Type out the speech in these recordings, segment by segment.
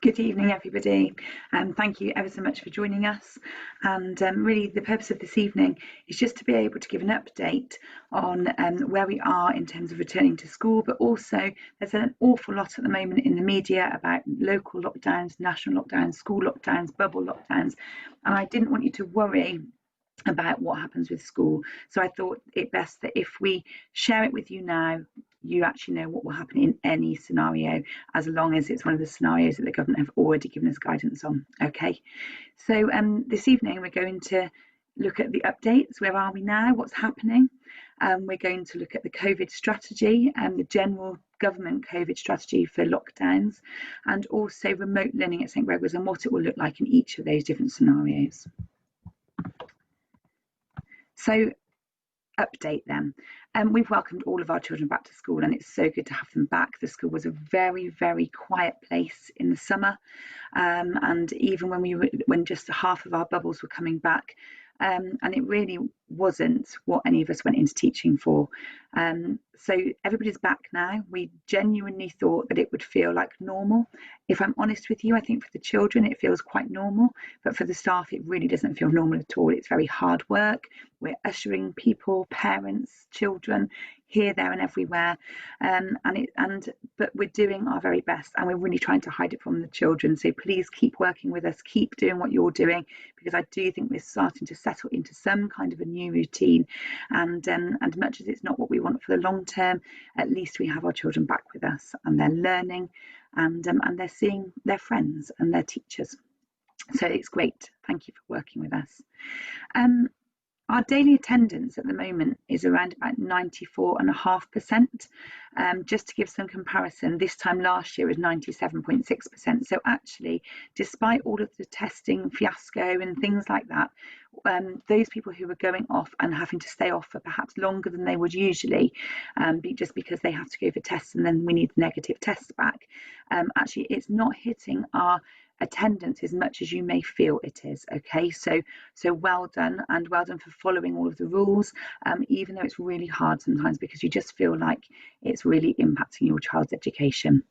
Good evening, everybody. Thank you ever so much for joining us. And really, the purpose of this evening is just to be able to give an update on where we are in terms of returning to school, but also there's an awful lot at the moment in the media about local lockdowns, national lockdowns, school lockdowns, bubble lockdowns. And I didn't want you to worry about what happens with school. So I thought it best that if we share it with you now, you actually know what will happen in any scenario, as long as it's one of the scenarios that the government have already given us guidance on. Okay, so this evening we're going to look at the updates. Where are we now? What's happening? We're going to look at the COVID strategy and the general government COVID strategy for lockdowns, and also remote learning at St Gregor's and what it will look like in each of those different scenarios. So update them. We've welcomed all of our children back to school, and it's so good to have them back. The school was a very, very quiet place in the summer, and even when just half of our bubbles were coming back, and it really wasn't what any of us went into teaching for. So everybody's back now. We genuinely thought that it would feel like normal. If I'm honest with you, I think for the children it feels quite normal, but for the staff it really doesn't feel normal at all. It's very hard work. We're ushering people, parents, children, here, there and everywhere, but we're doing our very best, and we're really trying to hide it from the children. So please keep working with us, keep doing what you're doing, because I do think we're starting to settle into some kind of a new routine, and much as it's not what we want for the long term, at least we have our children back with us, and they're learning, and they're seeing their friends and their teachers. So it's great. Thank you for working with us. Our daily attendance at the moment is around about 94.5%. Just to give some comparison, this time last year was 97.6%. So actually, despite all of the testing fiasco and things like that, those people who were going off and having to stay off for perhaps longer than they would usually, just because they have to go for tests and then we need negative tests back, actually it's not hitting our attendance as much as you may feel it is. Okay, so well done, and well done for following all of the rules, even though it's really hard sometimes because you just feel like it's really impacting your child's education.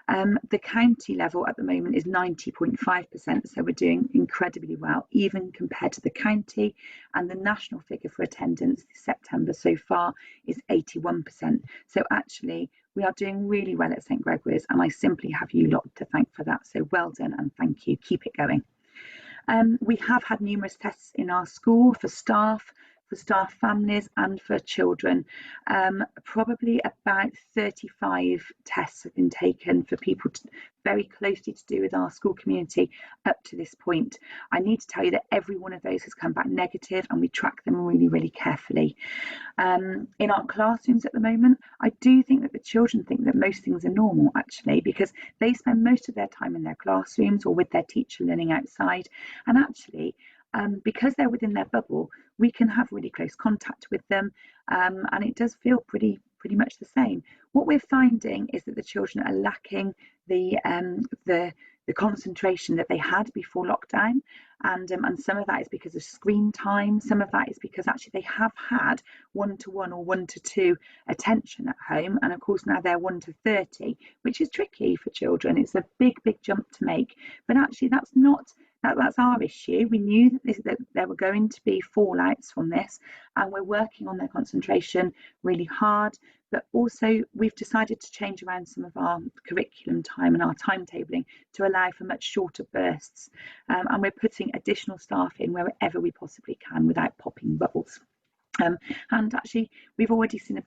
The county level at the moment is 90.5%, so we're doing incredibly well, even compared to the county, and the national figure for attendance this September so far is 81%. So actually we are doing really well at St Gregor's, and I simply have you lot to thank for that. So well done and thank you. Keep it going. We have had numerous tests in our school for staff families and for children. Probably about 35 tests have been taken for people very closely to do with our school community up to this point. I need to tell you that every one of those has come back negative, and we track them really, really carefully. In our classrooms at the moment, I do think that the children think that most things are normal, actually, because they spend most of their time in their classrooms or with their teacher learning outside, and actually because they're within their bubble, we can have really close contact with them, and it does feel pretty much the same. What we're finding is that the children are lacking the concentration that they had before lockdown, and some of that is because of screen time. Some of that is because actually they have had 1-to-1 or 1-to-2 attention at home, and of course now they're 1-to-30, which is tricky for children. It's a big jump to make, but actually that's our issue. We knew that there were going to be fallouts from this, and we're working on their concentration really hard, but also we've decided to change around some of our curriculum time and our timetabling to allow for much shorter bursts, and we're putting additional staff in wherever we possibly can without popping bubbles. And actually we've already seen a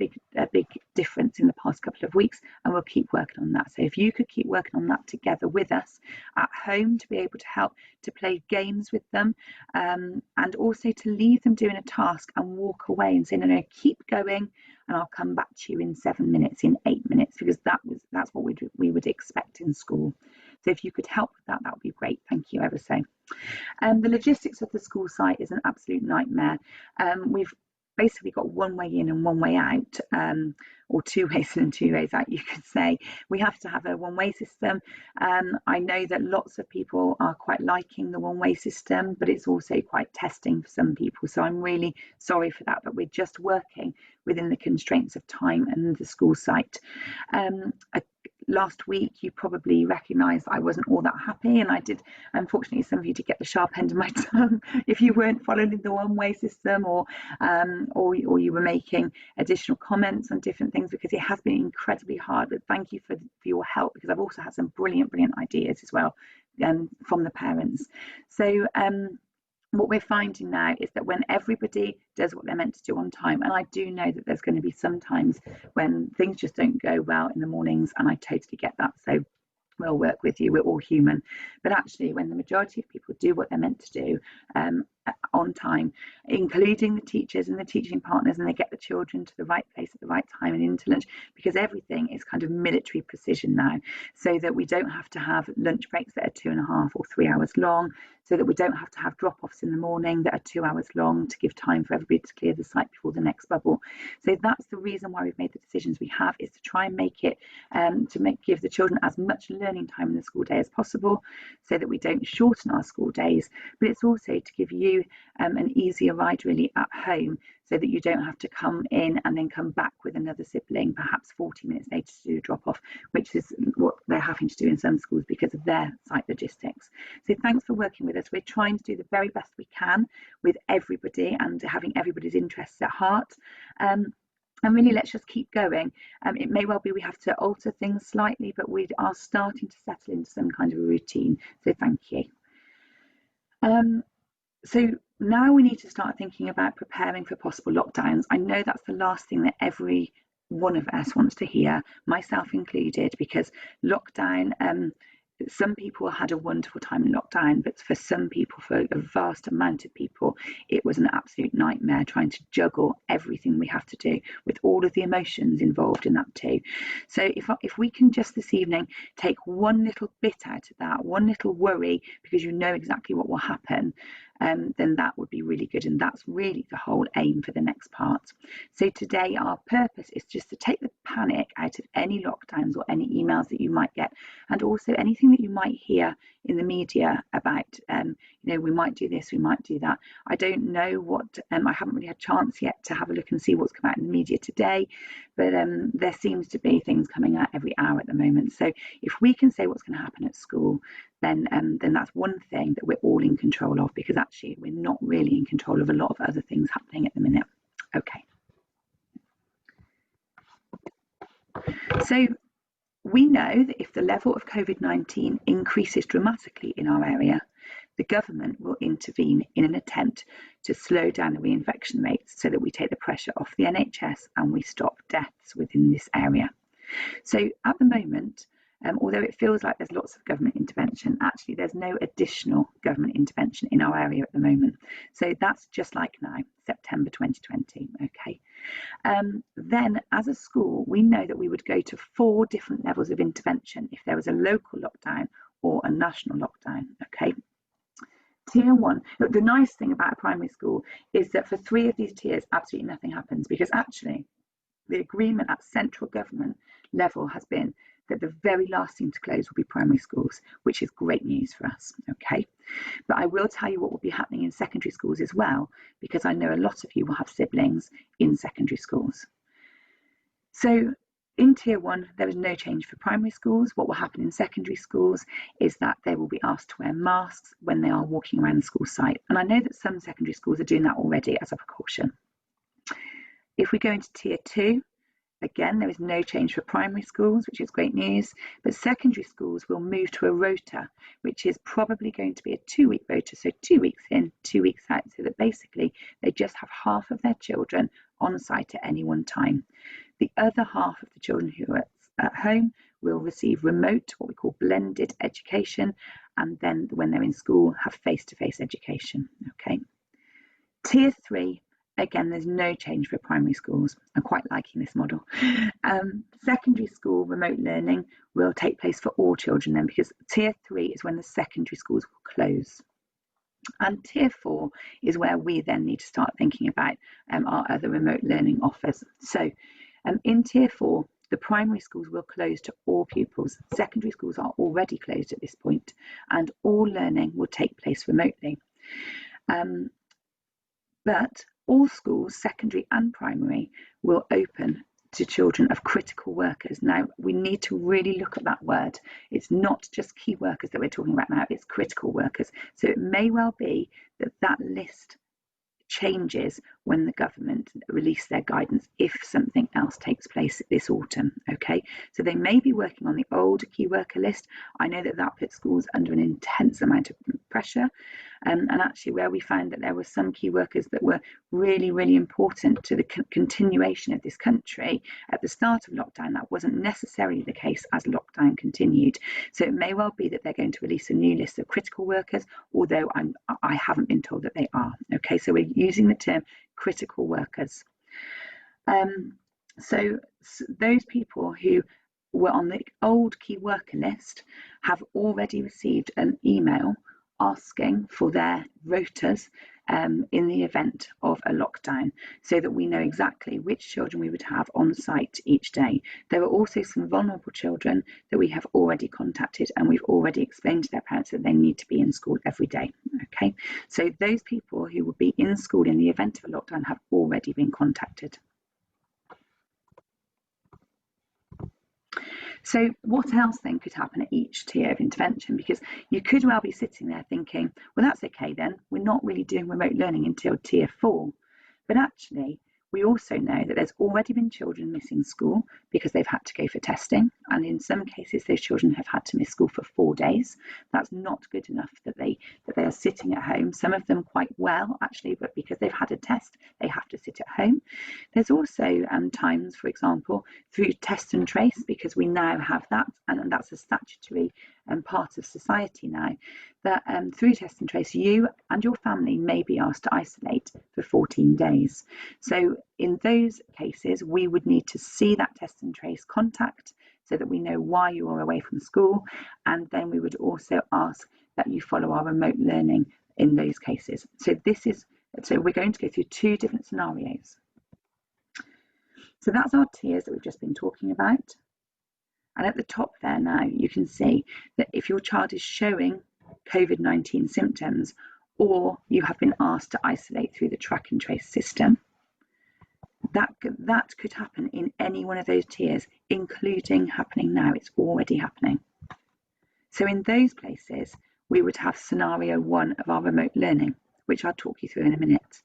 big difference in the past couple of weeks, and we'll keep working on that. So if you could keep working on that together with us at home, to be able to help to play games with them, and also to leave them doing a task and walk away and say, no, keep going, and I'll come back to you in 7 minutes, in 8 minutes, because that's what we would expect in school. So if you could help with that, that would be great. Thank you ever so. The logistics of the school site is an absolute nightmare. We've basically got one way in and one way out, or two ways in and two ways out, you could say. We have to have a one-way system. I know that lots of people are quite liking the one-way system, but it's also quite testing for some people, so I'm really sorry for that, but we're just working within the constraints of time and the school site. last week you probably recognised I wasn't all that happy, and I did, unfortunately some of you did get the sharp end of my tongue if you weren't following the one-way system, or you were making additional comments on different things, because it has been incredibly hard. But thank you for your help, because I've also had some brilliant ideas as well from the parents. So what we're finding now is that when everybody does what they're meant to do on time, and I do know that there's going to be some times when things just don't go well in the mornings, and I totally get that. So we'll work with you, we're all human. But actually, when the majority of people do what they're meant to do on time, including the teachers and the teaching partners, and they get the children to the right place at the right time and into lunch, because everything is kind of military precision now, so that we don't have to have lunch breaks that are 2.5 or 3 hours long, so that we don't have to have drop-offs in the morning that are 2 hours long to give time for everybody to clear the site before the next bubble. So that's the reason why we've made the decisions we have, is to try and make it give the children as much learning time in the school day as possible, so that we don't shorten our school days. But it's also to give you an easier ride really at home, so that you don't have to come in and then come back with another sibling perhaps 40 minutes later to do a drop off, which is what they're having to do in some schools because of their site logistics. So thanks for working with us. We're trying to do the very best we can with everybody and having everybody's interests at heart. And really, let's just keep going. It may well be we have to alter things slightly, but we are starting to settle into some kind of a routine. So thank you. So now we need to start thinking about preparing for possible lockdowns. I know that's the last thing that every one of us wants to hear, myself included, because lockdown, some people had a wonderful time in lockdown, but for some people, for a vast amount of people, it was an absolute nightmare trying to juggle everything we have to do with all of the emotions involved in that too. So if we can just this evening take one little bit out of that, one little worry, because you know exactly what will happen, then that would be really good. And that's really the whole aim for the next part. So today our purpose is just to take the panic out of any lockdowns or any emails that you might get, and also anything that you might hear in the media about, we might do this, we might do that. I don't know what, I haven't really had a chance yet to have a look and see what's come out in the media today, but there seems to be things coming out every hour at the moment. So if we can say what's going to happen at school, then that's one thing that we're all in control of, because actually we're not really in control of a lot of other things happening at the minute. Okay. So we know that if the level of COVID-19 increases dramatically in our area, the government will intervene in an attempt to slow down the reinfection rates, so that we take the pressure off the NHS and we stop deaths within this area. So at the moment, although it feels like there's lots of government intervention, actually there's no additional government intervention in our area at the moment. So that's just like now, September 2020, okay. Then as a school, we know that we would go to 4 different levels of intervention if there was a local lockdown or a national lockdown, okay. Tier 1, the nice thing about a primary school is that for 3 of these tiers, absolutely nothing happens, because actually the agreement at central government level has been that the very last thing to close will be primary schools, which is great news for us, okay? But I will tell you what will be happening in secondary schools as well, because I know a lot of you will have siblings in secondary schools. So in Tier 1, there is no change for primary schools. What will happen in secondary schools is that they will be asked to wear masks when they are walking around the school site. And I know that some secondary schools are doing that already as a precaution. If we go into Tier 2, again, there is no change for primary schools, which is great news, but secondary schools will move to a rota, which is probably going to be a 2-week rota, so 2 weeks in, 2 weeks out, so that basically they just have half of their children on site at any one time. The other half of the children who are at home will receive remote, what we call blended education, and then when they're in school, have face-to-face education, okay. Tier 3, again, there's no change for primary schools. I'm quite liking this model. Secondary school remote learning will take place for all children then, because Tier 3 is when the secondary schools will close. And Tier 4 is where we then need to start thinking about our other remote learning offers. So in Tier 4, the primary schools will close to all pupils. Secondary schools are already closed at this point, and all learning will take place remotely. But all schools, secondary and primary, will open to children of critical workers. Now, we need to really look at that word. It's not just key workers that we're talking about now, it's critical workers. So it may well be that that list changes when the government release their guidance if something else takes place this autumn. Okay, so they may be working on the old key worker list. I know that that puts schools under an intense amount of pressure, and actually where we found that there were some key workers that were really, really important to the continuation of this country at the start of lockdown, that wasn't necessarily the case as lockdown continued. So it may well be that they're going to release a new list of critical workers, although I haven't been told that they are. Okay, so we're using the term critical workers. So those people who were on the old key worker list have already received an email asking for their rotas in the event of a lockdown, so that we know exactly which children we would have on site each day. There are also some vulnerable children that we have already contacted, and we've already explained to their parents that they need to be in school every day. Okay, so those people who will be in school in the event of a lockdown have already been contacted. So what else then could happen at each tier of intervention? Because you could well be sitting there thinking, well, that's okay then, we're not really doing remote learning until tier 4. But actually, we also know that there's already been children missing school because they've had to go for testing. And in some cases, those children have had to miss school for 4 days. That's not good enough that they are sitting at home. Some of them quite well, actually, but because they've had a test, they have to sit at home. There's also times, for example, through test and trace, because we now have that, and that's a statutory part of society now, that through test and trace, you and your family may be asked to isolate for 14 days. So in those cases, we would need to see that test and trace contact so that we know why you are away from school, and then we would also ask that you follow our remote learning in those cases. So we're going to go through 2 different scenarios. So that's our tiers that we've just been talking about. And at the top there now, you can see that if your child is showing COVID-19 symptoms, or you have been asked to isolate through the track and trace system, that could happen in any one of those tiers, including happening now. It's already happening. So in those places, we would have scenario 1 of our remote learning, which I'll talk you through in a minute.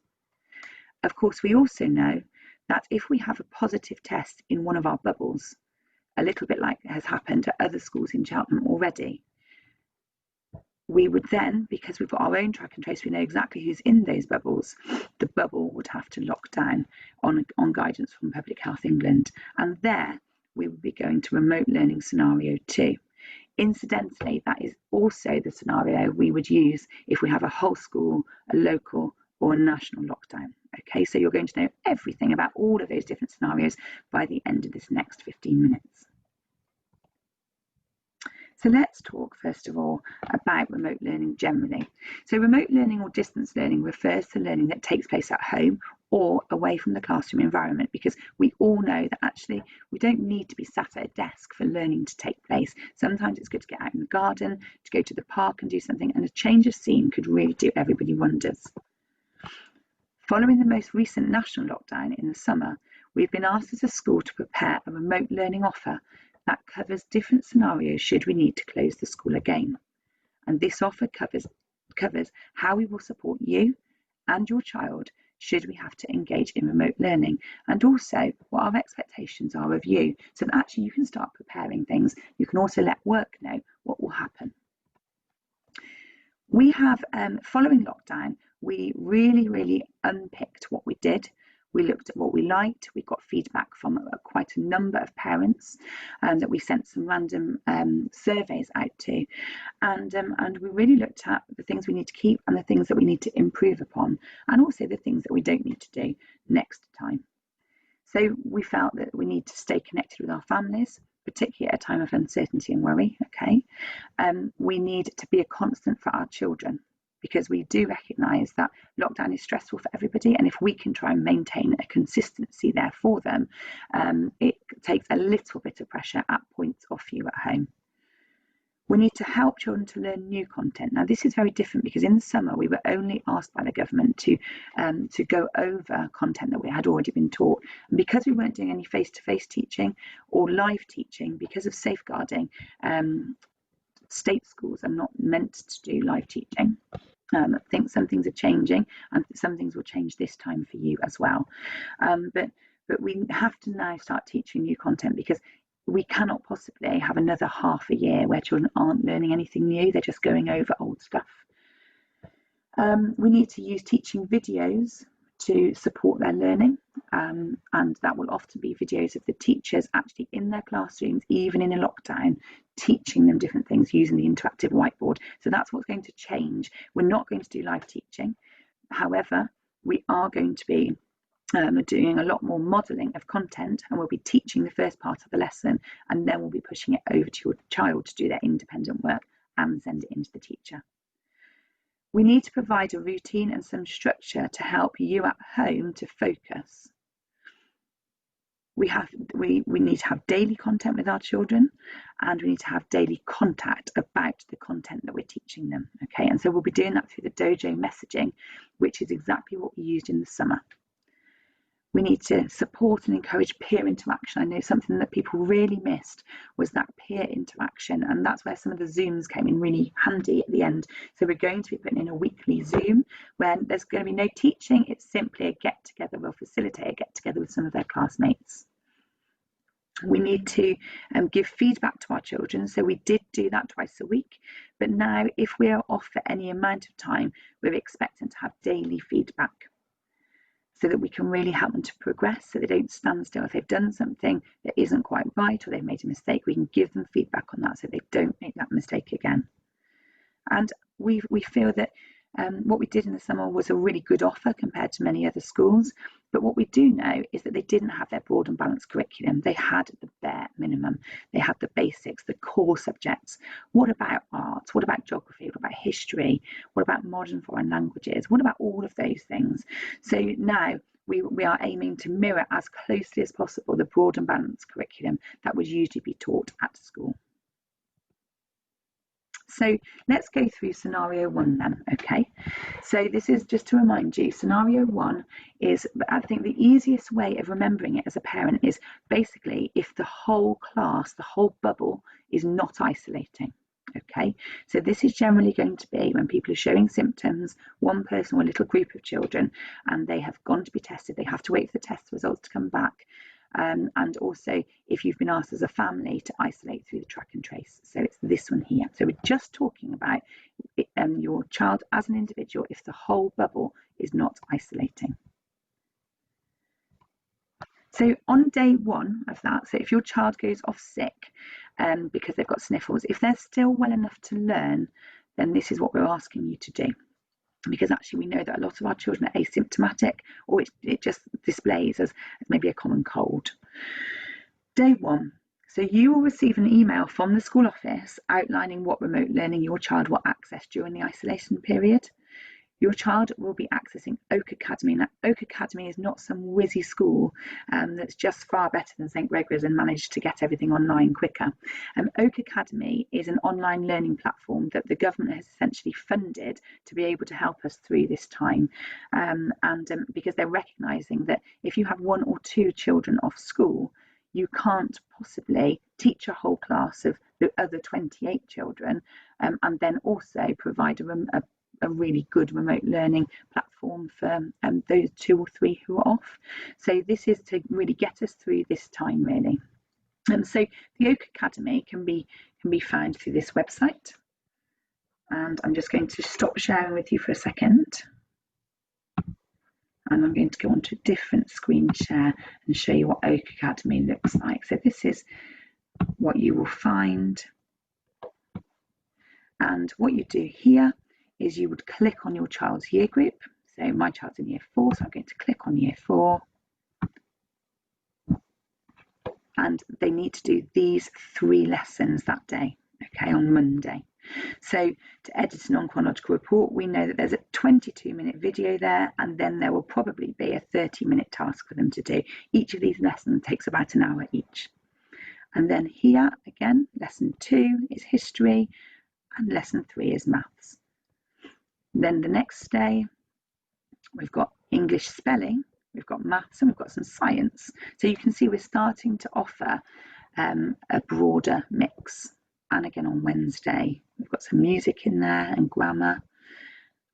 Of course, we also know that if we have a positive test in one of our bubbles, a little bit like has happened at other schools in Cheltenham already, we would then, because we've got our own track and trace, we know exactly who's in those bubbles, the bubble would have to lock down on guidance from Public Health England. And there we would be going to remote learning scenario 2. Incidentally, that is also the scenario we would use if we have a whole school, a local or a national lockdown. Okay, so you're going to know everything about all of those different scenarios by the end of this next 15 minutes. So let's talk first of all about remote learning generally. So remote learning or distance learning refers to learning that takes place at home or away from the classroom environment, because we all know that actually we don't need to be sat at a desk for learning to take place. Sometimes it's good to get out in the garden, to go to the park and do something, and a change of scene could really do everybody wonders. Following the most recent national lockdown in the summer, we've been asked as a school to prepare a remote learning offer that covers different scenarios should we need to close the school again. And this offer covers how we will support you and your child should we have to engage in remote learning, and also what our expectations are of you, so that actually you can start preparing things. You can also let work know what will happen. We have, following lockdown, we really unpicked what we did. We looked at what we liked. We got feedback from quite a number of parents that we sent some random surveys out to, and we really looked at the things we need to keep and the things that we need to improve upon, and also the things that we don't need to do next time. So we felt that we need to stay connected with our families, particularly at a time of uncertainty and worry. Okay, we need to be a constant for our children, because we do recognise that lockdown is stressful for everybody, and if we can try and maintain a consistency there for them, it takes a little bit of pressure at points off you at home. We need to help children to learn new content. Now, this is very different because in the summer we were only asked by the government to go over content that we had already been taught. And because we weren't doing any face-to-face teaching or live teaching, because of safeguarding, state schools are not meant to do live teaching. I think some things are changing, and some things will change this time for you as well. But we have to now start teaching new content, because we cannot possibly have another half a year where children aren't learning anything new. They're just going over old stuff. We need to use teaching videos to support their learning, and that will often be videos of the teachers actually in their classrooms, even in a lockdown, teaching them different things using the interactive whiteboard. So that's what's going to change. We're not going to do live teaching. However, we are going to be doing a lot more modelling of content, and we'll be teaching the first part of the lesson, and then we'll be pushing it over to your child to do their independent work and send it into the teacher. We need to provide a routine and some structure to help you at home to focus. We need to have daily content with our children, and we need to have daily contact about the content that we're teaching them. Okay, and so we'll be doing that through the dojo messaging, which is exactly what we used in the summer. We need to support and encourage peer interaction. I know something that people really missed was that peer interaction, and that's where some of the Zooms came in really handy at the end. So we're going to be putting in a weekly Zoom where there's going to be no teaching. It's simply a get together. We'll facilitate a get together with some of their classmates. We need to give feedback to our children. So we did do that twice a week, but now if we are off for any amount of time, we're expecting to have daily feedback, so that we can really help them to progress, so they don't stand still. If they've done something that isn't quite right, or they've made a mistake, we can give them feedback on that so they don't make that mistake again. And we feel that what we did in the summer was a really good offer compared to many other schools. But what we do know is that they didn't have their broad and balanced curriculum. They had the bare minimum. They had the basics, the core subjects. What about arts? What about geography? What about history? What about modern foreign languages? What about all of those things? So now we are aiming to mirror as closely as possible the broad and balanced curriculum that would usually be taught at school. So let's go through scenario 1 then, okay? So this is just to remind you, scenario 1 is, I think the easiest way of remembering it as a parent is basically if the whole class, the whole bubble is not isolating, okay? So this is generally going to be when people are showing symptoms, one person or a little group of children, and they have gone to be tested, they have to wait for the test results to come back. And also if you've been asked as a family to isolate through the track and trace. So it's this one here. So we're just talking about your child as an individual if the whole bubble is not isolating. So on day 1 of that, so if your child goes off sick because they've got sniffles, if they're still well enough to learn, then this is what we're asking you to do. Because actually we know that a lot of our children are asymptomatic, or it just displays as maybe a common cold. Day 1. So you will receive an email from the school office outlining what remote learning your child will access during the isolation period. Your child will be accessing Oak Academy. Now, Oak Academy is not some whizzy school that's just far better than St Gregory's and managed to get everything online quicker. Oak Academy is an online learning platform that the government has essentially funded to be able to help us through this time. Because they're recognising that if you have 1 or 2 children off school, you can't possibly teach a whole class of the other 28 children and then also provide a really good remote learning platform for those 2 or 3 who are off. So this is to really get us through this time, really. So the Oak Academy can be found through this website. And I'm just going to stop sharing with you for a second. And I'm going to go on to a different screen share and show you what Oak Academy looks like. So this is what you will find. And what you do here is you would click on your child's year group. So my child's in year 4, so I'm going to click on year 4. And they need to do these 3 lessons that day, okay, on Monday. So to edit a non-chronological report, we know that there's a 22-minute video there, and then there will probably be a 30-minute task for them to do. Each of these lessons takes about an hour each. And then here again, lesson 2 is history and lesson 3 is maths. Then the next day we've got English spelling, we've got maths, and we've got some science. So you can see we're starting to offer a broader mix. And again on Wednesday we've got some music in there and grammar.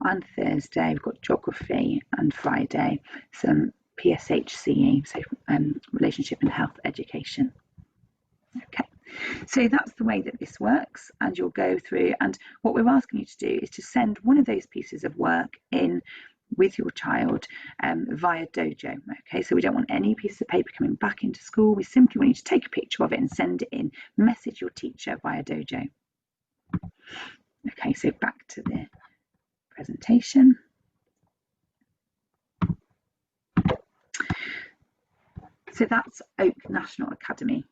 On Thursday we've got geography, and Friday some PSHCE, so relationship and health education. Okay, so that's the way that this works, and you'll go through, and what we're asking you to do is to send one of those pieces of work in with your child via Dojo. Okay, so we don't want any piece of paper coming back into school. We simply want you to take a picture of it and send it in, message your teacher via Dojo. Okay, so back to the presentation. So that's Oak National Academy.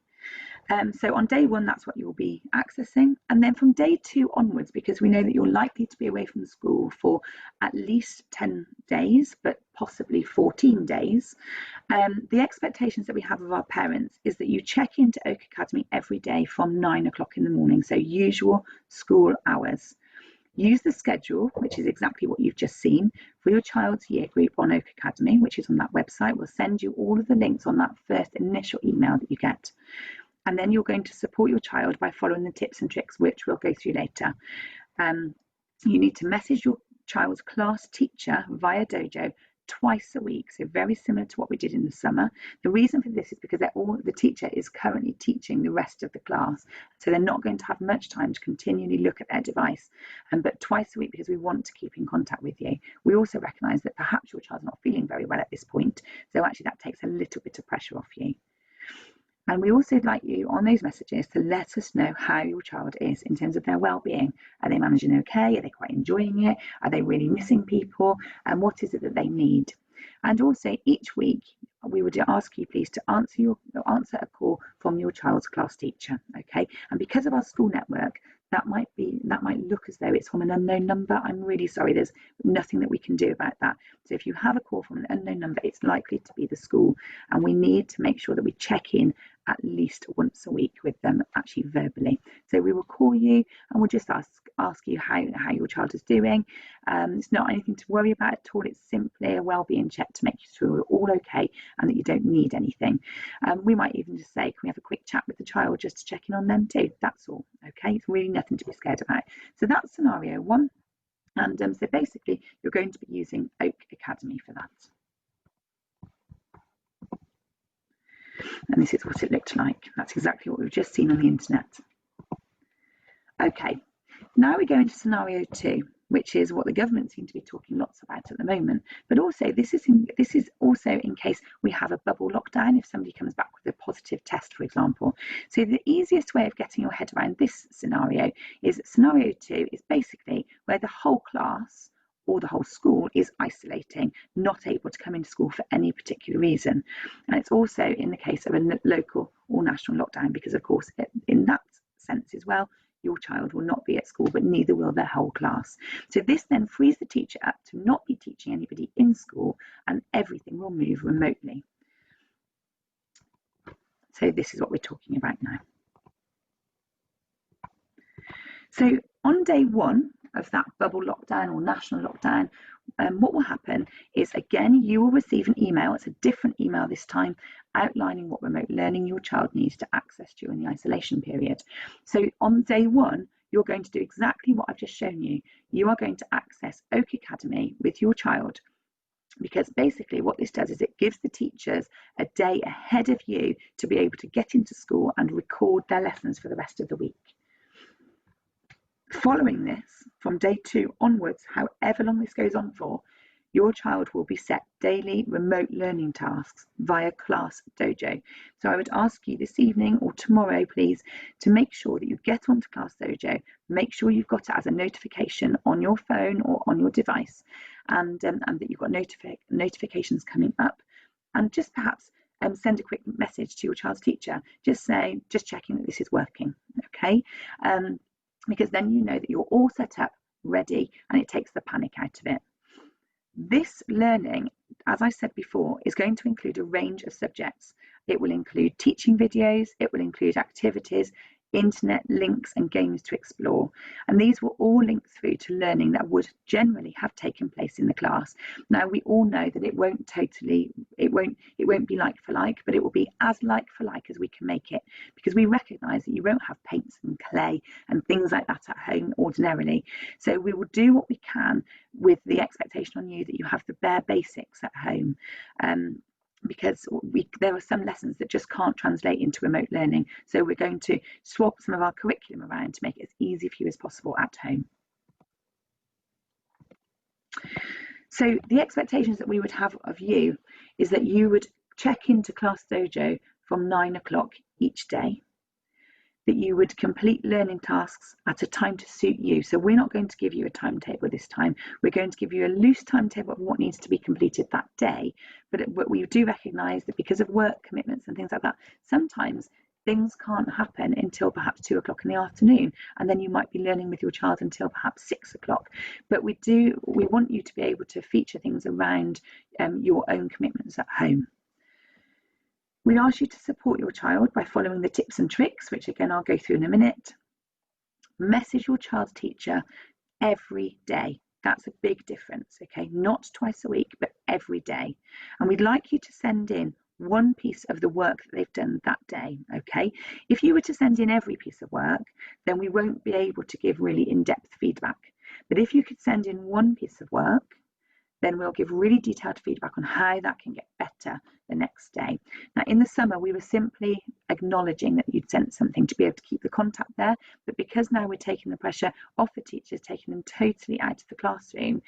So on day 1, that's what you'll be accessing. And then from day 2 onwards, because we know that you're likely to be away from school for at least 10 days, but possibly 14 days, the expectations that we have of our parents is that you check into Oak Academy every day from 9 o'clock in the morning, so usual school hours. Use the schedule, which is exactly what you've just seen, for your child's year group on Oak Academy, which is on that website. We'll send you all of the links on that first initial email that you get. And then you're going to support your child by following the tips and tricks, which we'll go through later. You need to message your child's class teacher via Dojo twice a week, so very similar to what we did in the summer. The reason for this is because the teacher is currently teaching the rest of the class, so they're not going to have much time to continually look at their device, but twice a week, because we want to keep in contact with you. We also recognise that perhaps your child's not feeling very well at this point, so actually that takes a little bit of pressure off you. And we also like you on those messages to let us know how your child is in terms of their well-being. Are they managing okay? Are they quite enjoying it? Are they really missing people? And what is it that they need? And also each week we would ask you please to answer a call from your child's class teacher. Okay, and because of our school network, that might look as though it's from an unknown number. I'm really sorry, there's nothing that we can do about that. So if you have a call from an unknown number, it's likely to be the school, and we need to make sure that we check in at least once a week with them, actually verbally. So we will call you and we'll just ask you how your child is doing. It's not anything to worry about at all. It's simply a well-being check to make sure you're all okay and that you don't need anything. We might even just say, can we have a quick chat with the child just to check in on them too? That's all. Okay, it's really nothing to be scared about. So that's scenario 1. And so basically you're going to be using Oak Academy for that. And this is what it looked like. That's exactly what we've just seen on the internet. Okay, now we go into scenario 2, which is what the government seem to be talking lots about at the moment. But also this is also in case we have a bubble lockdown, if somebody comes back with a positive test, for example. So the easiest way of getting your head around this scenario is scenario 2 is basically where the whole class or the whole school is isolating, not able to come into school for any particular reason. And it's also in the case of a local or national lockdown, because of course in that sense as well, your child will not be at school, but neither will their whole class. So this then frees the teacher up to not be teaching anybody in school, and everything will move remotely. So this is what we're talking about now. So on day 1 of that bubble lockdown or national lockdown, what will happen is, again, you will receive an email. It's a different email this time, outlining what remote learning your child needs to access during the isolation period. So on day 1, you're going to do exactly what I've just shown you. You are going to access Oak Academy with your child, because basically what this does is it gives the teachers a day ahead of you to be able to get into school and record their lessons for the rest of the week. Following this, from day 2 onwards, however long this goes on for, your child will be set daily remote learning tasks via Class Dojo. So I would ask you this evening or tomorrow, please, to make sure that you get onto Class Dojo. Make sure you've got it as a notification on your phone or on your device, and that you've got notifications coming up. And just perhaps send a quick message to your child's teacher. Just checking that this is working, okay? Because then you know that you're all set up, ready, and it takes the panic out of it. This learning, as I said before, is going to include a range of subjects, It will include teaching videos, it will include activities, internet links and games to explore, and these will all link through to learning that would generally have taken place in the class. Now we all know that it won't be like for like, but it will be as like for like as we can make it, because we recognize that you won't have paints and clay and things like that at home ordinarily. So we will do what we can with the expectation on you that you have the bare basics at home. Because there are some lessons that just can't translate into remote learning. So we're going to swap some of our curriculum around to make it as easy for you as possible at home. So the expectations that we would have of you is that you would check into Class Dojo from 9 o'clock each day, that you would complete learning tasks at a time to suit you. So we're not going to give you a timetable this time. We're going to give you a loose timetable of what needs to be completed that day. But we do recognise that because of work commitments and things like that, sometimes things can't happen until perhaps 2 o'clock in the afternoon, and then you might be learning with your child until perhaps 6 o'clock. But we want you to be able to feature things around your own commitments at home. We ask you to support your child by following the tips and tricks, which again I'll go through in a minute. Message your child's teacher every day. That's a big difference, okay? Not twice a week, but every day. And we'd like you to send in one piece of the work that they've done that day, okay? If you were to send in every piece of work, then we won't be able to give really in-depth feedback. But if you could send in one piece of work, then we'll give really detailed feedback on how that can get better the next day. Now, in the summer, we were simply acknowledging that you'd sent something to be able to keep the contact there, but because now we're taking the pressure off the teachers, taking them totally out of the classroom,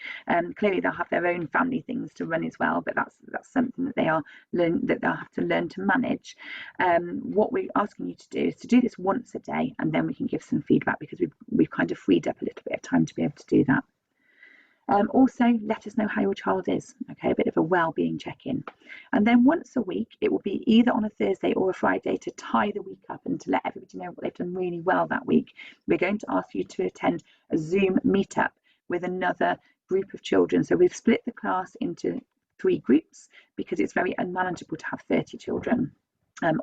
clearly they'll have their own family things to run as well, but that's something that they'll have to learn to manage. What we're asking you to do is to do this once a day, and then we can give some feedback, because we've kind of freed up a little bit of time to be able to do that. Also, let us know how your child is, okay, a bit of a well-being check-in. And then once a week, it will be either on a Thursday or a Friday to tie the week up and to let everybody know what they've done really well that week. We're going to ask you to attend a Zoom meetup with another group of children. So we've split the class into 3 groups because it's very unmanageable to have 30 children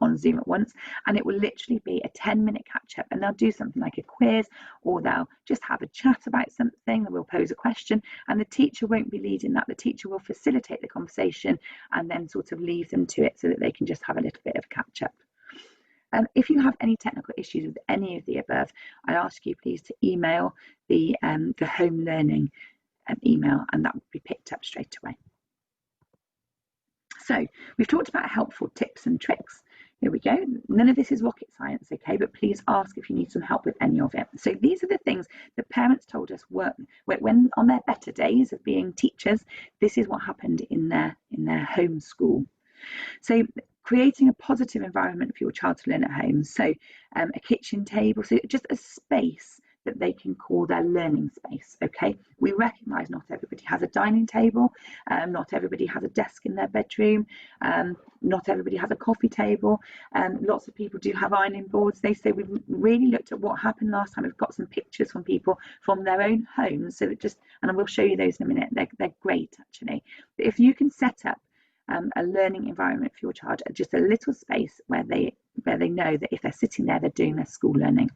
on Zoom at once, and it will literally be a 10-minute catch-up, and they'll do something like a quiz, or they'll just have a chat about something, and we'll pose a question, and the teacher won't be leading that. The teacher will facilitate the conversation and then sort of leave them to it so that they can just have a little bit of catch-up. If you have any technical issues with any of the above, I ask you please to email the home learning email, and that will be picked up straight away. So we've talked about helpful tips and tricks. Here we go. None of this is rocket science, okay, but please ask if you need some help with any of it. So these are the things that parents told us work when on their better days of being teachers. This is what happened in their home school. So creating a positive environment for your child to learn at home. So a kitchen table, so just a space that they can call their learning space, okay? We recognise not everybody has a dining table, not everybody has a desk in their bedroom, not everybody has a coffee table, lots of people do have ironing boards. They say we've really looked at what happened last time. We've got some pictures from people from their own homes, so that and I will show you those in a minute, they're great actually. But if you can set up a learning environment for your child, just a little space where they know that if they're sitting there, they're doing their school learning.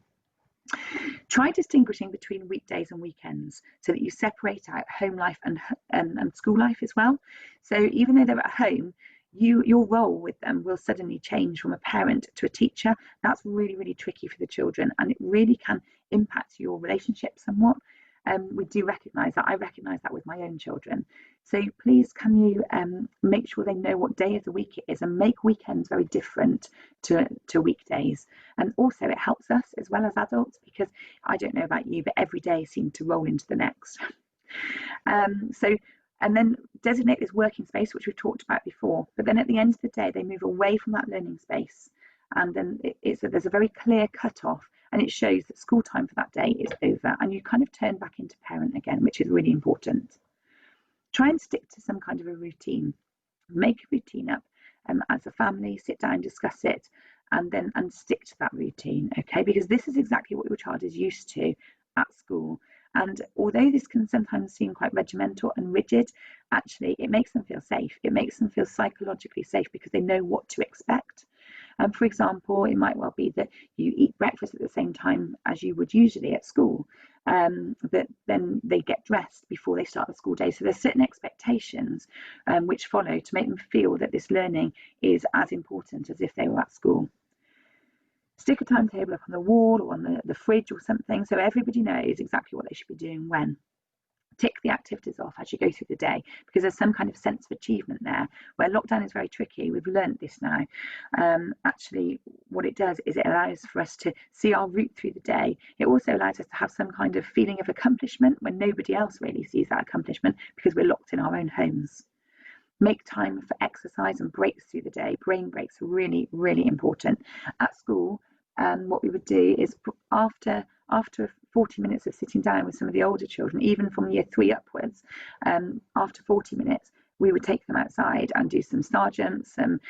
Try distinguishing between weekdays and weekends so that you separate out home life and school life as well. So even though they're at home, your role with them will suddenly change from a parent to a teacher. That's really, really tricky for the children, and it really can impact your relationship somewhat. We do recognise that. I recognise that with my own children. So please, can you make sure they know what day of the week it is, and make weekends very different to weekdays. And also it helps us as well as adults, because I don't know about you, but every day seems to roll into the next. And then designate this working space, which we've talked about before. But then at the end of the day, they move away from that learning space, and then there's a very clear cut-off, and it shows that school time for that day is over, and you kind of turn back into parent again, which is really important. Try and stick to some kind of a routine. Make a routine up as a family, sit down, discuss it, and stick to that routine, okay? Because this is exactly what your child is used to at school, And although this can sometimes seem quite regimental and rigid, actually it makes them feel safe. It makes them feel psychologically safe because they know what to expect. For example, it might well be that you eat breakfast at the same time as you would usually at school, but then they get dressed before they start the school day. So there's certain expectations which follow to make them feel that this learning is as important as if they were at school. Stick a timetable up on the wall or on the fridge or something so everybody knows exactly what they should be doing when. Tick the activities off as you go through the day because there's some kind of sense of achievement there. Where lockdown is very tricky, we've learned this now. Actually, what it does is it allows for us to see our route through the day. It also allows us to have some kind of feeling of accomplishment when nobody else really sees that accomplishment because we're locked in our own homes. Make time for exercise and breaks through the day. Brain breaks are really, really important. At school, what we would do is after 40 minutes of sitting down with some of the older children, even from year 3 upwards, after 40 minutes, we would take them outside and do some star jumps, some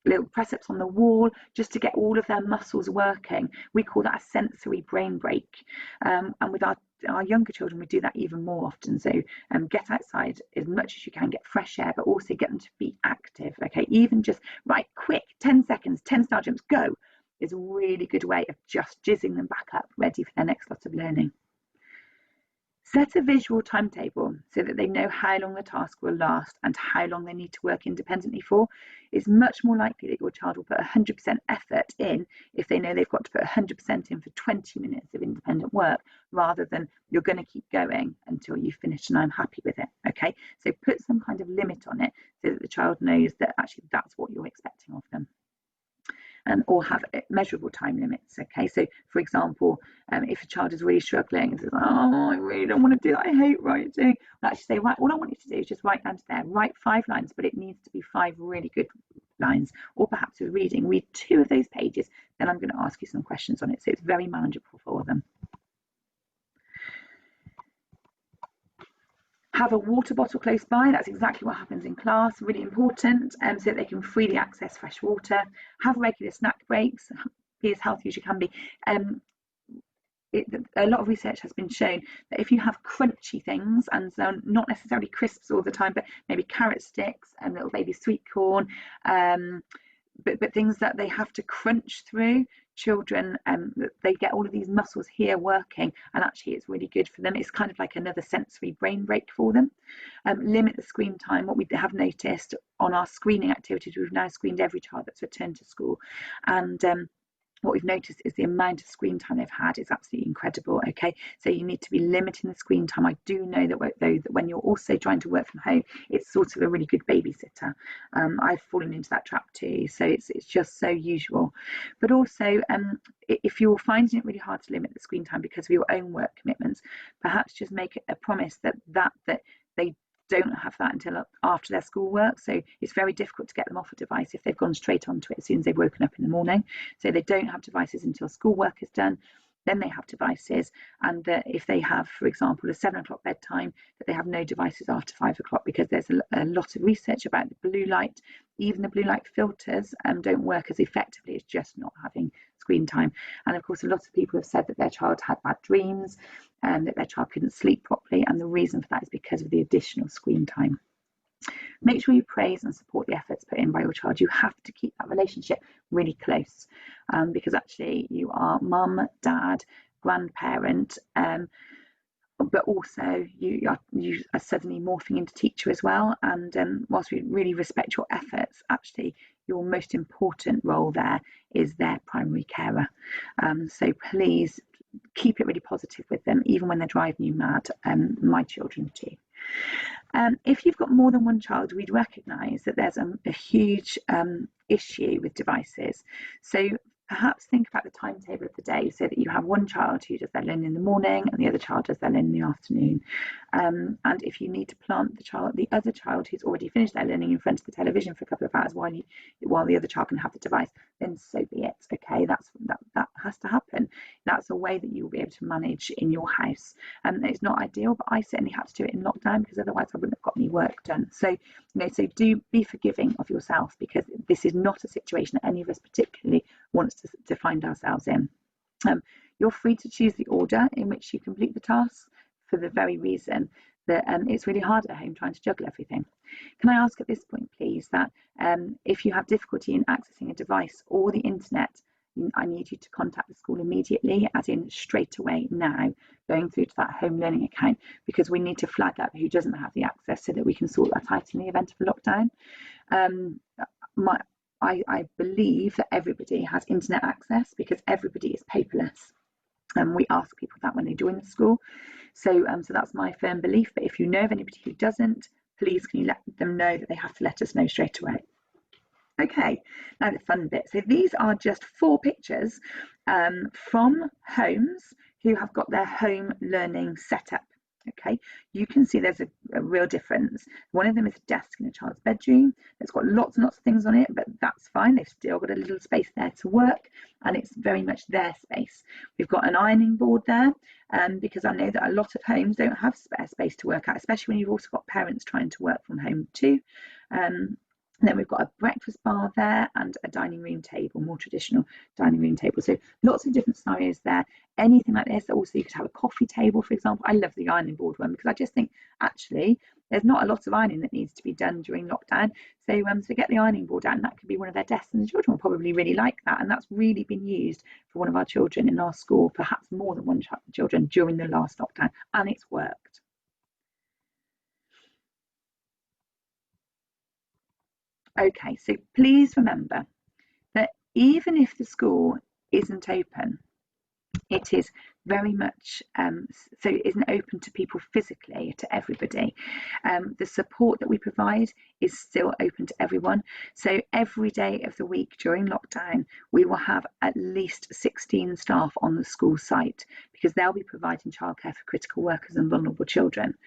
little press-ups on the wall, just to get all of their muscles working. We call that a sensory brain break. And with our younger children, we do that even more often. So get outside as much as you can, get fresh air, but also get them to be active. Okay, even just right, quick, 10 seconds, 10 star jumps, go, is a really good way of just jizzing them back up, ready for their next lot of learning. Set a visual timetable so that they know how long the task will last and how long they need to work independently for. It's much more likely that your child will put 100% effort in if they know they've got to put 100% in for 20 minutes of independent work, rather than you're going to keep going until you've finished and I'm happy with it. Okay, so put some kind of limit on it so that the child knows that actually that's what you're expecting of them. Or have measurable time limits. Okay, so for example, if a child is really struggling and says, "Oh, I really don't want to do that, I hate writing," well, actually say, right, all I want you to do is just write down to there, write 5 lines, but it needs to be 5 really good lines. Or perhaps with reading, read 2 of those pages, then I'm going to ask you some questions on it, so it's very manageable for them. Have a water bottle close by. That's exactly what happens in class, really important, so that they can freely access fresh water. Have regular snack breaks, be as healthy as you can be. A lot of research has been shown that if you have crunchy things, and so not necessarily crisps all the time, but maybe carrot sticks and little baby sweet corn, but things that they have to crunch through, children, they get all of these muscles here working, and actually it's really good for them. It's kind of like another sensory brain break for them. Limit the screen time. What we have noticed on our screening activities, we've now screened every child that's returned to school, and what we've noticed is the amount of screen time they've had is absolutely incredible. Okay, so you need to be limiting the screen time. I do know that when you're also trying to work from home, it's sort of a really good babysitter. I've fallen into that trap too, so it's just so usual. But also, if you're finding it really hard to limit the screen time because of your own work commitments, perhaps just make a promise that they don't have that until after their schoolwork. So it's very difficult to get them off a device if they've gone straight onto it as soon as they've woken up in the morning. So they don't have devices until schoolwork is done. Then they have devices, and if they have, for example, a 7 o'clock bedtime, that they have no devices after 5 o'clock, because there's a lot of research about the blue light. Even the blue light filters don't work as effectively as just not having screen time. And of course, a lot of people have said that their child had bad dreams and that their child couldn't sleep properly, and the reason for that is because of the additional screen time. Make sure you praise and support the efforts put in by your child. You have to keep that relationship really close, because actually you are mum, dad, grandparent, but also you are suddenly morphing into teacher as well. And whilst we really respect your efforts, actually your most important role there is their primary carer. So please keep it really positive with them, even when they're driving you mad. My children too. If you've got more than one child, we'd recognise that there's a huge issue with devices. So perhaps think about the timetable of the day so that you have one child who does their learning in the morning and the other child does their learning in the afternoon. And if you need to plant the other child who's already finished their learning in front of the television for a couple of hours while the other child can have the device, then so be it. Okay, that has to happen. That's a way that you will be able to manage in your house. It's not ideal, but I certainly had to do it in lockdown because otherwise I wouldn't have got any work done. So so do be forgiving of yourself, because this is not a situation that any of us particularly wants to find ourselves in. You're free to choose the order in which you complete the tasks, for the very reason that it's really hard at home trying to juggle everything. Can I ask at this point, please, that if you have difficulty in accessing a device or the internet, I need you to contact the school immediately, as in straight away now, going through to that home learning account, because we need to flag up who doesn't have the access so that we can sort that out in the event of a lockdown. I believe that everybody has internet access because everybody is paperless. And we ask people that when they join the school. So that's my firm belief. But if you know of anybody who doesn't, please can you let them know that they have to let us know straight away. Okay, now the fun bit. So these are just 4 pictures from homes who have got their home learning set up. Okay, you can see there's a real difference. One of them is a desk in a child's bedroom. It's got lots and lots of things on it, but that's fine. They've still got a little space there to work, and it's very much their space. We've got an ironing board there, because I know that a lot of homes don't have spare space to work at, especially when you've also got parents trying to work from home too. Then we've got a breakfast bar there and a dining room table, more traditional dining room table. So lots of different scenarios there. Anything like this. Also, you could have a coffee table, for example. I love the ironing board one because I just think actually there's not a lot of ironing that needs to be done during lockdown. So get the ironing board out, and that could be one of their desks, and the children will probably really like that. And that's really been used for one of our children in our school, perhaps more than one children during the last lockdown, and it's worked. Okay, so please remember that even if the school isn't open, it is very much so it isn't open to people physically, to everybody. The support that we provide is still open to everyone. So every day of the week during lockdown, we will have at least 16 staff on the school site, because they'll be providing childcare for critical workers and vulnerable children.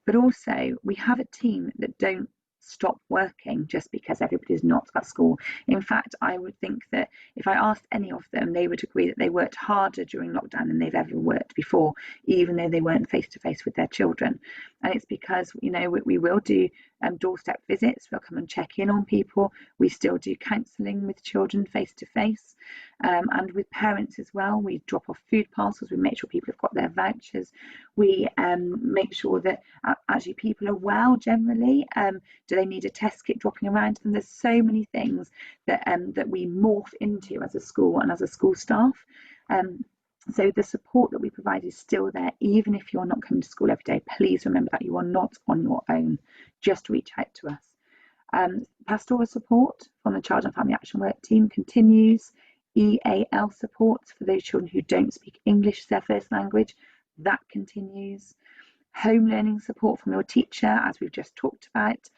But also we have a team that don't stop working just because everybody's not at school. In fact, I would think that if I asked any of them, they would agree that they worked harder during lockdown than they've ever worked before, even though they weren't face to face with their children. And it's because, you know, we will do doorstep visits. We'll come and check in on people. We still do counselling with children face to face, and with parents as well. We drop off food parcels. We make sure people have got their vouchers. We make sure that actually people are well generally. Do they need a test kit dropping around to them? There's so many things that that we morph into as a school and as a school staff. So the support that we provide is still there, even if you're not coming to school every day. Please remember that you are not on your own. Just reach out to us. Pastoral support from the Child and Family Action Work team continues. EAL support for those children who don't speak English as their first language, that continues. Home learning support from your teacher, as we've just talked about.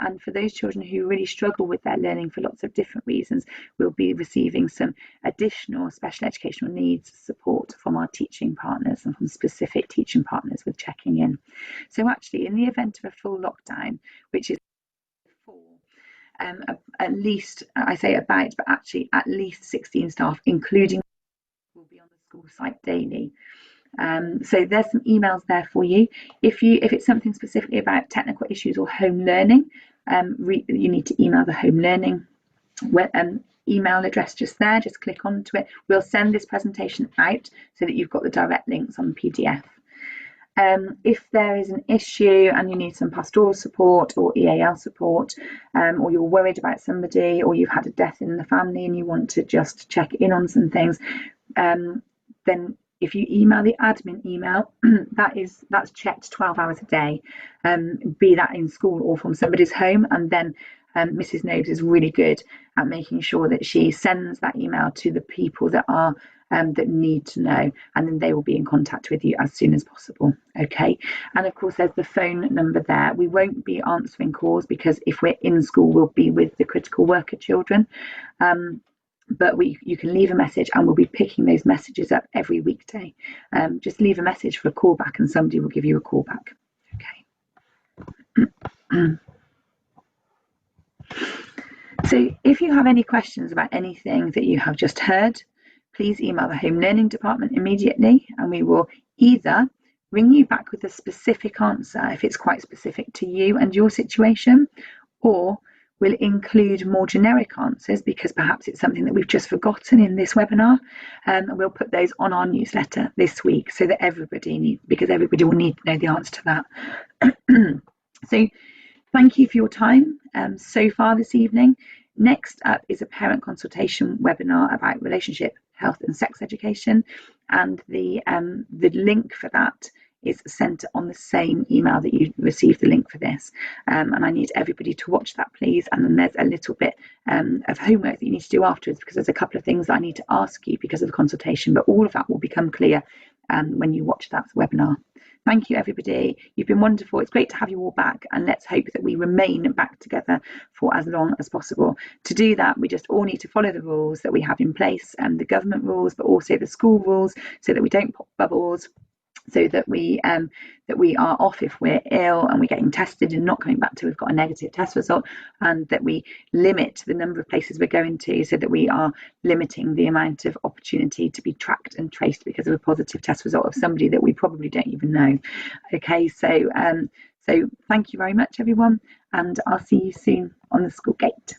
And for those children who really struggle with their learning for lots of different reasons, we'll be receiving some additional special educational needs support from our teaching partners and from specific teaching partners with checking in. So actually, in the event of a full lockdown, which is at least, I say about, but actually at least 16 staff, including, will be on the school site daily. So there's some emails there for you. If it's something specifically about technical issues or home learning, you need to email the home learning email address just there. Just click onto it. We'll send this presentation out so that you've got the direct links on the PDF. If there is an issue and you need some pastoral support or EAL support, or you're worried about somebody, or you've had a death in the family and you want to just check in on some things, then if you email the admin email, that's checked 12 hours a day, be that in school or from somebody's home. And then Mrs. Nobes is really good at making sure that she sends that email to the people that are that need to know, and then they will be in contact with you as soon as possible. Okay, and of course there's the phone number there. We won't be answering calls because if we're in school, we'll be with the critical worker children. But you can leave a message and we'll be picking those messages up every weekday. Just leave a message for a call back and somebody will give you a call back. Okay. So if you have any questions about anything that you have just heard, please email the Home Learning Department immediately, and we will either ring you back with a specific answer if it's quite specific to you and your situation, or We'll include more generic answers because perhaps it's something that we've just forgotten in this webinar. And we'll put those on our newsletter this week so that everybody will need to know the answer to that. So thank you for your time so far this evening. Next up is a parent consultation webinar about relationship, health and sex education, and the link for that is sent on the same email that you received the link for this, and I need everybody to watch that, please. And then there's a little bit of homework that you need to do afterwards, because there's a couple of things that I need to ask you because of the consultation, but all of that will become clear when you watch that webinar. Thank you, everybody. You've been wonderful. It's great to have you all back, and let's hope that we remain back together for as long as possible. To do that, we just all need to follow the rules that we have in place, and the government rules, but also the school rules, so that we don't pop bubbles, so that we are off if we're ill and we're getting tested and not coming back till we've got a negative test result, and that we limit the number of places we're going to, so that we are limiting the amount of opportunity to be tracked and traced because of a positive test result of somebody that we probably don't even know. Okay, so thank you very much, everyone, and I'll see you soon on the school gate.